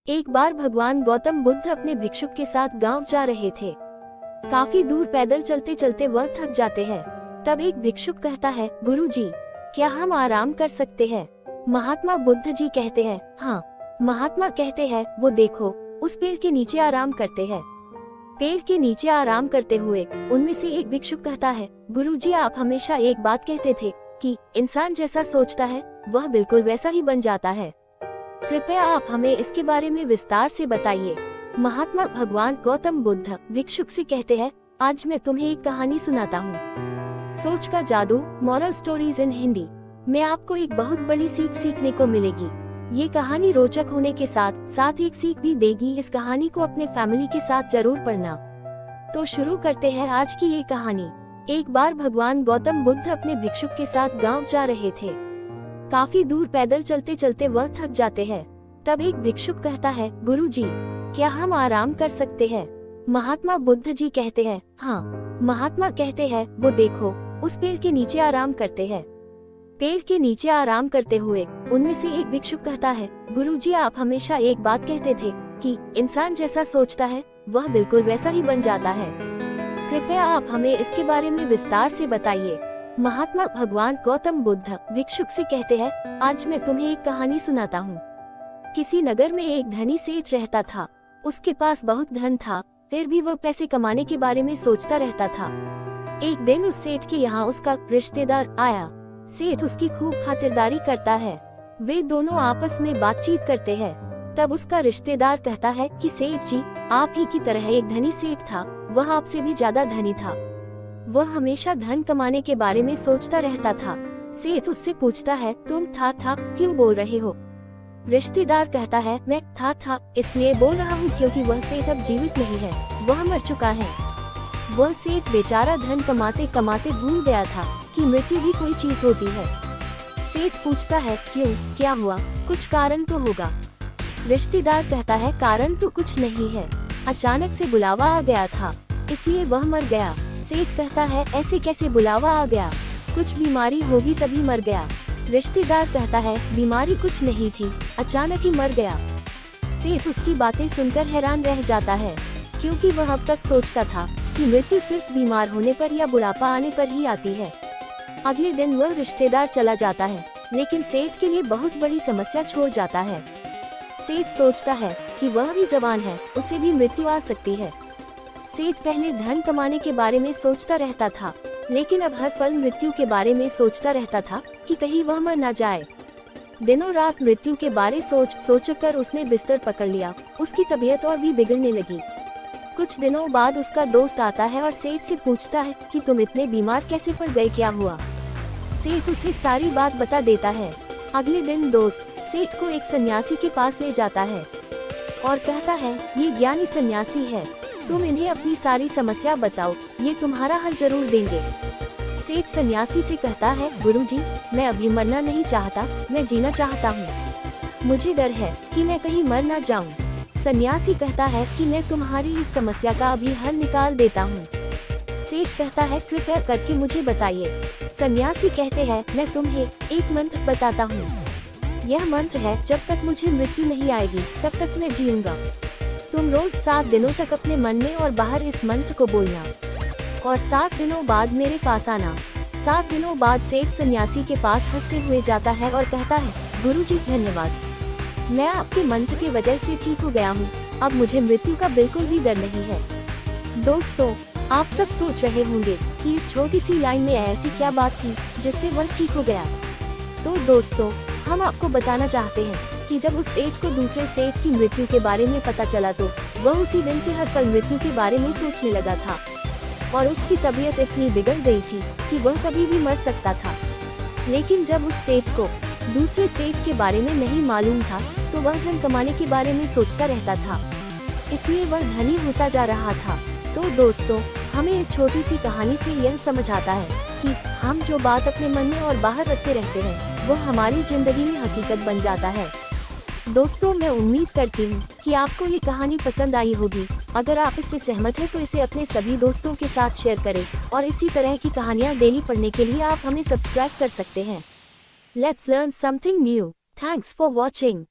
एक बार भगवान गौतम बुद्ध अपने भिक्षुक के साथ गांव जा रहे थे। काफी दूर पैदल चलते चलते वह थक जाते हैं। तब एक भिक्षुक कहता है, गुरुजी, क्या हम आराम कर सकते हैं? महात्मा बुद्ध जी कहते हैं, हाँ। महात्मा कहते हैं, वो देखो, उस पेड़ के नीचे आराम करते हैं। पेड़ के नीचे आराम करते हुए उनमें से एक भिक्षुक कहता है, गुरुजी, आप हमेशा एक बात कहते थे कि इंसान जैसा सोचता है वह बिल्कुल वैसा ही बन जाता है। कृपया आप हमें इसके बारे में विस्तार से बताइए। महात्मा भगवान गौतम बुद्ध भिक्षुक से कहते हैं, आज मैं तुम्हें एक कहानी सुनाता हूँ। सोच का जादू, मॉरल स्टोरीज इन हिंदी में आपको एक बहुत बड़ी सीख सीखने को मिलेगी। ये कहानी रोचक होने के साथ साथ एक सीख भी देगी। इस कहानी को अपने फैमिली के साथ जरूर पढ़ना। तो शुरू करते हैं आज की ये कहानी। एक बार भगवान गौतम बुद्ध अपने भिक्षुक के साथ गांव जा रहे थे। काफी दूर पैदल चलते चलते वह थक जाते हैं। तब एक भिक्षुक कहता है, गुरुजी, क्या हम आराम कर सकते हैं? महात्मा बुद्ध जी कहते हैं, हाँ। महात्मा कहते हैं, वो देखो, उस पेड़ के नीचे आराम करते हैं। पेड़ के नीचे आराम करते हुए उनमें से एक भिक्षुक कहता है, गुरुजी, आप हमेशा एक बात कहते थे कि इंसान जैसा सोचता है वह बिल्कुल वैसा ही बन जाता है। कृपया आप हमें इसके बारे में विस्तार से बताइए। महात्मा भगवान गौतम बुद्ध भिक्षुक से कहते हैं, आज मैं तुम्हें एक कहानी सुनाता हूँ। किसी नगर में एक धनी सेठ रहता था। उसके पास बहुत धन था, फिर भी वह पैसे कमाने के बारे में सोचता रहता था। एक दिन उस सेठ के यहाँ उसका रिश्तेदार आया। सेठ उसकी खूब खातिरदारी करता है। वे दोनों आपस में बातचीत करते हैं। तब उसका रिश्तेदार कहता है कि सेठ जी, आप ही की तरह एक धनी सेठ था, वह आपसे भी ज्यादा धनी था। वह हमेशा धन कमाने के बारे में सोचता रहता था। सेठ उससे पूछता है, तुम था क्यों बोल रहे हो? रिश्तेदार कहता है, मैं था इसलिए बोल रहा हूँ क्योंकि वह सेठ अब जीवित नहीं है, वह मर चुका है। वह सेठ बेचारा धन कमाते कमाते भूल गया था कि मृत्यु भी कोई चीज होती है। सेठ पूछता है, क्यों, क्या हुआ? कुछ कारण तो होगा। रिश्तेदार कहता है, कारण तो कुछ नहीं है, अचानक से बुलावा आ गया था, इसलिए वह मर गया। सेठ कहता है, ऐसे कैसे बुलावा आ गया? कुछ बीमारी होगी तभी मर गया। रिश्तेदार कहता है, बीमारी कुछ नहीं थी, अचानक ही मर गया। सेठ उसकी बातें सुनकर हैरान रह जाता है, क्योंकि वह अब तक सोचता था कि मृत्यु सिर्फ बीमार होने पर या बुढ़ापा आने पर ही आती है। अगले दिन वह रिश्तेदार चला जाता है, लेकिन सेठ के लिए बहुत बड़ी समस्या छोड़ जाता है। सेठ सोचता है कि वह भी जवान है, उसे भी मृत्यु आ सकती है। सेठ पहले धन कमाने के बारे में सोचता रहता था, लेकिन अब हर पल मृत्यु के बारे में सोचता रहता था कि कहीं वह मर न जाए। दिनों रात मृत्यु के बारे सोचकर उसने बिस्तर पकड़ लिया। उसकी तबीयत और भी बिगड़ने लगी। कुछ दिनों बाद उसका दोस्त आता है और सेठ से पूछता है कि तुम इतने बीमार कैसे पड़ गए, क्या हुआ? सेठ उसे सारी बात बता देता है। अगले दिन दोस्त सेठ को एक सन्यासी के पास ले जाता है और कहता है, ये ज्ञानी सन्यासी है, तुम इन्हें अपनी सारी समस्या बताओ, ये तुम्हारा हल जरूर देंगे। सेठ सन्यासी से कहता है, गुरुजी, मैं अभी मरना नहीं चाहता, मैं जीना चाहता हूँ। मुझे डर है कि मैं कहीं मर ना जाऊँ। सन्यासी कहता है कि मैं तुम्हारी इस समस्या का अभी हल निकाल देता हूँ। सेठ कहता है, कृपया करके मुझे बताइए। सन्यासी कहते हैं, मैं तुम्हें एक मंत्र बताता हूँ। यह मंत्र है, जब तक मुझे मृत्यु नहीं आएगी तब तक मैं जीऊंगा। तुम रोज 7 दिनों तक अपने मन में और बाहर इस मंत्र को बोलना और 7 दिनों बाद मेरे पास आना। 7 दिनों बाद सेठ सन्यासी के पास हंसते हुए जाता है और कहता है, गुरुजी, धन्यवाद, मैं आपके मंत्र की वजह से ठीक हो गया हूँ। अब मुझे मृत्यु का बिल्कुल भी डर नहीं है। दोस्तों, आप सब सोच रहे होंगे कि इस छोटी सी लाइन में ऐसी क्या बात थी जिससे वह ठीक हो गया। तो दोस्तों, हम आपको बताना चाहते हैं कि जब उस सेठ को दूसरे सेठ की मृत्यु के बारे में पता चला तो वह उसी दिन से हर पल मृत्यु के बारे में सोचने लगा था और उसकी तबीयत इतनी बिगड़ गई थी कि वह कभी भी मर सकता था। लेकिन जब उस सेठ को दूसरे सेठ के बारे में नहीं मालूम था तो वह धन कमाने के बारे में सोचता रहता था, इसलिए वह धनी होता जा रहा था। तो दोस्तों, हमें इस छोटी सी कहानी से यह समझ आता है कि हम जो बात अपने मन में और बाहर रखते रहते हैं वो हमारी जिंदगी में हकीकत बन जाता है। दोस्तों, मैं उम्मीद करती हूँ कि आपको ये कहानी पसंद आई होगी। अगर आप इससे सहमत हैं तो इसे अपने सभी दोस्तों के साथ शेयर करें और इसी तरह की कहानियाँ डेली पढ़ने के लिए आप हमें सब्सक्राइब कर सकते हैं। Let's learn something new. Thanks for watching.